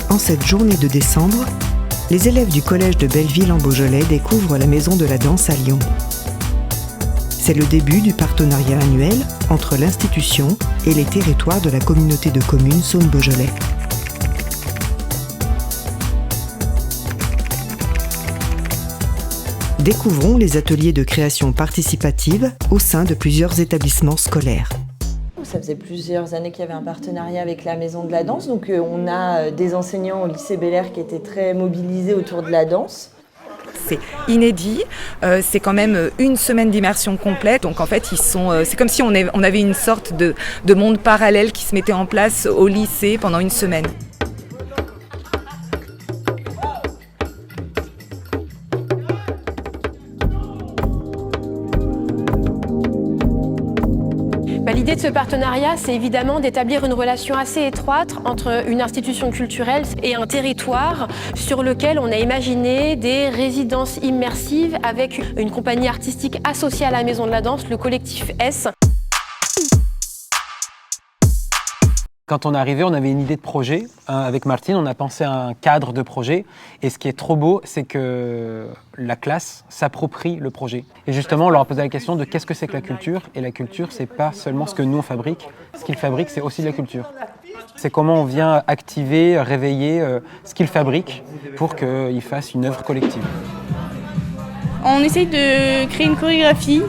En cette journée de décembre, les élèves du collège de Belleville en Beaujolais découvrent la Maison de la Danse à Lyon. C'est le début du partenariat annuel entre l'institution et les territoires de la communauté de communes Saône-Beaujolais. Découvrons les ateliers de création participative au sein de plusieurs établissements scolaires. Ça faisait plusieurs années qu'il y avait un partenariat avec la Maison de la Danse. Donc on a des enseignants au lycée Bel-Air qui étaient très mobilisés autour de la danse. C'est inédit, c'est quand même une semaine d'immersion complète. Donc en fait, c'est comme si on avait une sorte de monde parallèle qui se mettait en place au lycée pendant une semaine. L'idée de ce partenariat, c'est évidemment d'établir une relation assez étroite entre une institution culturelle et un territoire sur lequel on a imaginé des résidences immersives avec une compagnie artistique associée à la Maison de la Danse, le collectif S. Quand on est arrivé, on avait une idée de projet. Avec Martine, on a pensé à un cadre de projet. Et ce qui est trop beau, c'est que la classe s'approprie le projet. Et justement, on leur a posé la question de qu'est-ce que c'est que la culture. Et la culture, c'est pas seulement ce que nous, on fabrique. Ce qu'ils fabriquent, c'est aussi de la culture. C'est comment on vient activer, réveiller ce qu'ils fabriquent pour qu'ils fassent une œuvre collective. On essaye de créer une chorégraphie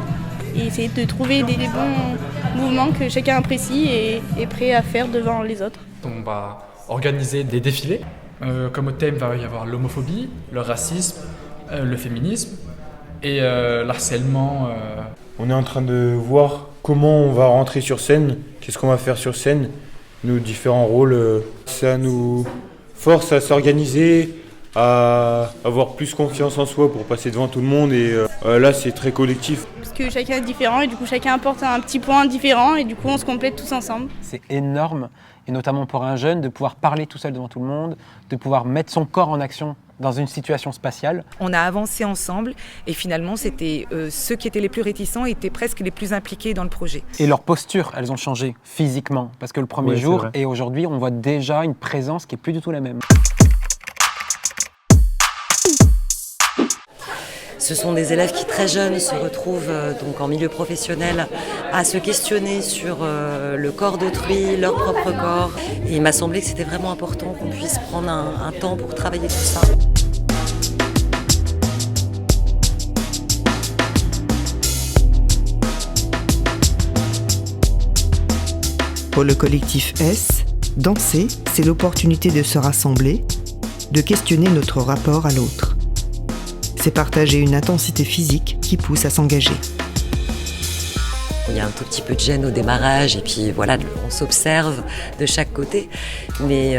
et essayer de trouver des bons mouvements que chacun apprécie et est prêt à faire devant les autres. On va organiser des défilés. Comme thème, il va y avoir l'homophobie, le racisme, le féminisme et l'harcèlement. On est en train de voir comment on va rentrer sur scène, qu'est-ce qu'on va faire sur scène, nos différents rôles. Ça nous force à s'organiser, à avoir plus confiance en soi pour passer devant tout le monde et là c'est très collectif. Parce que chacun est différent et du coup chacun apporte un petit point différent et du coup on se complète tous ensemble. C'est énorme et notamment pour un jeune de pouvoir parler tout seul devant tout le monde, de pouvoir mettre son corps en action dans une situation spatiale. On a avancé ensemble et finalement c'était ceux qui étaient les plus réticents étaient presque les plus impliqués dans le projet. Et leurs postures, elles ont changé physiquement parce que le premier jour et aujourd'hui on voit déjà une présence qui est plus du tout la même. Ce sont des élèves qui, très jeunes, se retrouvent donc en milieu professionnel à se questionner sur le corps d'autrui, leur propre corps. Et il m'a semblé que c'était vraiment important qu'on puisse prendre un temps pour travailler tout ça. Pour le collectif S, danser, c'est l'opportunité de se rassembler, de questionner notre rapport à l'autre. C'est partager une intensité physique qui pousse à s'engager. Il y a un tout petit peu de gêne au démarrage et puis voilà, on s'observe de chaque côté. Mais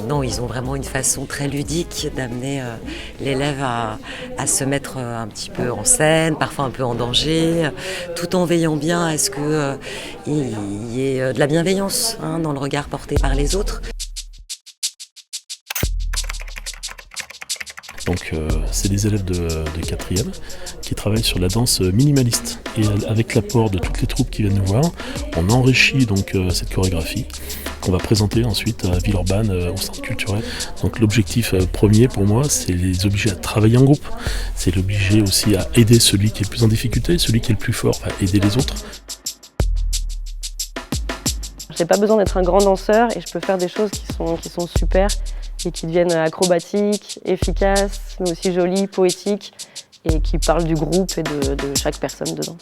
non, ils ont vraiment une façon très ludique d'amener l'élève à se mettre un petit peu en scène, parfois un peu en danger, tout en veillant bien à ce qu'il y ait de la bienveillance dans le regard porté par les autres. Donc c'est des élèves de 4e qui travaillent sur la danse minimaliste. Et avec l'apport de toutes les troupes qui viennent nous voir, on enrichit donc cette chorégraphie qu'on va présenter ensuite à Villeurbanne au centre culturel. Donc l'objectif premier pour moi, c'est les obliger à travailler en groupe. C'est l'obliger aussi à aider celui qui est le plus en difficulté, celui qui est le plus fort va aider les autres. J'ai pas besoin d'être un grand danseur et je peux faire des choses qui sont super et qui deviennent acrobatiques, efficaces, mais aussi jolies, poétiques et qui parlent du groupe et de chaque personne dedans.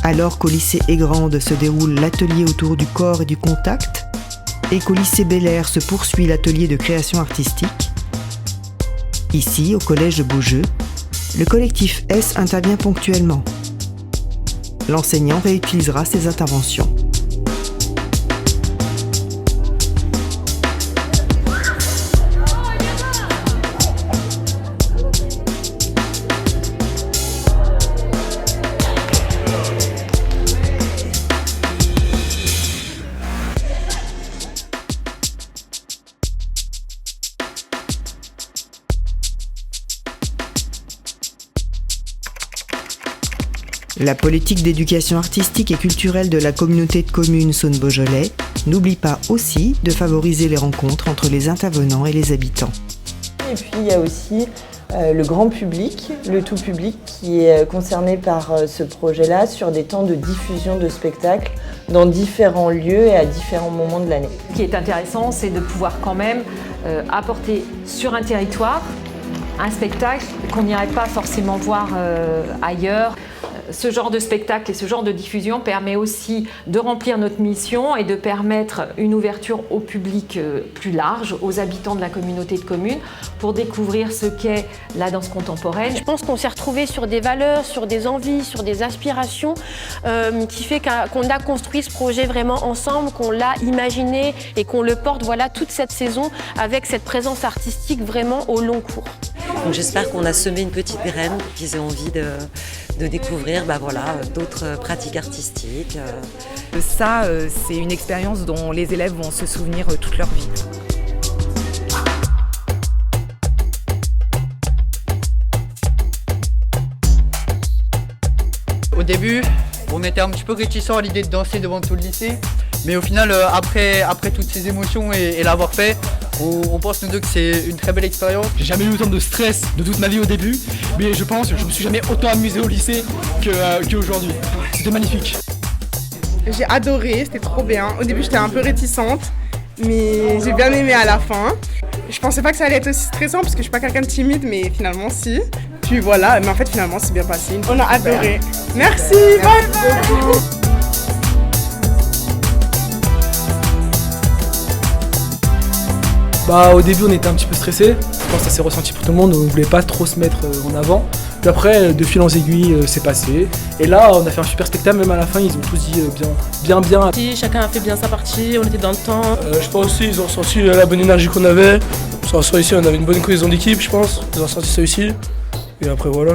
Alors qu'au lycée Aigrande se déroule l'atelier autour du corps et du contact, et qu'au lycée Bel-Air se poursuit l'atelier de création artistique, ici, au collège de Beaujeu, le collectif S intervient ponctuellement. L'enseignant réutilisera ses interventions. La politique d'éducation artistique et culturelle de la communauté de communes Saône-Beaujolais n'oublie pas aussi de favoriser les rencontres entre les intervenants et les habitants. Et puis il y a aussi le grand public, le tout public qui est concerné par ce projet-là sur des temps de diffusion de spectacles dans différents lieux et à différents moments de l'année. Ce qui est intéressant, c'est de pouvoir quand même apporter sur un territoire un spectacle qu'on n'irait pas forcément voir ailleurs. Ce genre de spectacle et ce genre de diffusion permet aussi de remplir notre mission et de permettre une ouverture au public plus large, aux habitants de la communauté de communes, pour découvrir ce qu'est la danse contemporaine. Je pense qu'on s'est retrouvés sur des valeurs, sur des envies, sur des aspirations qui fait qu'on a construit ce projet vraiment ensemble, qu'on l'a imaginé et qu'on le porte toute cette saison avec cette présence artistique vraiment au long cours. Donc j'espère qu'on a semé une petite graine, qu'ils aient envie de découvrir d'autres pratiques artistiques. Ça, c'est une expérience dont les élèves vont se souvenir toute leur vie. Au début, on était un petit peu réticents à l'idée de danser devant tout le lycée, mais au final, après toutes ces émotions et l'avoir fait, on pense nous deux que c'est une très belle expérience. J'ai jamais eu autant de stress de toute ma vie au début, mais je pense que je me suis jamais autant amusé au lycée qu'aujourd'hui. C'était magnifique. J'ai adoré, c'était trop bien. Au début j'étais un peu réticente, mais j'ai bien aimé à la fin. Je pensais pas que ça allait être aussi stressant parce que je suis pas quelqu'un de timide, mais finalement si. Puis voilà, mais en fait finalement c'est bien passé. On a adoré. Merci, bye bye. Au début on était un petit peu stressé, je pense que ça s'est ressenti pour tout le monde, on ne voulait pas trop se mettre en avant. Puis après, de fil en aiguille, c'est passé. Et là, on a fait un super spectacle, même à la fin, ils ont tous dit bien. Chacun a fait bien sa partie, on était dans le temps. Je pense aussi ils ont ressenti la bonne énergie qu'on avait. Ici, on avait une bonne cohésion d'équipe, je pense. Ils ont ressenti ça aussi. Et après, voilà.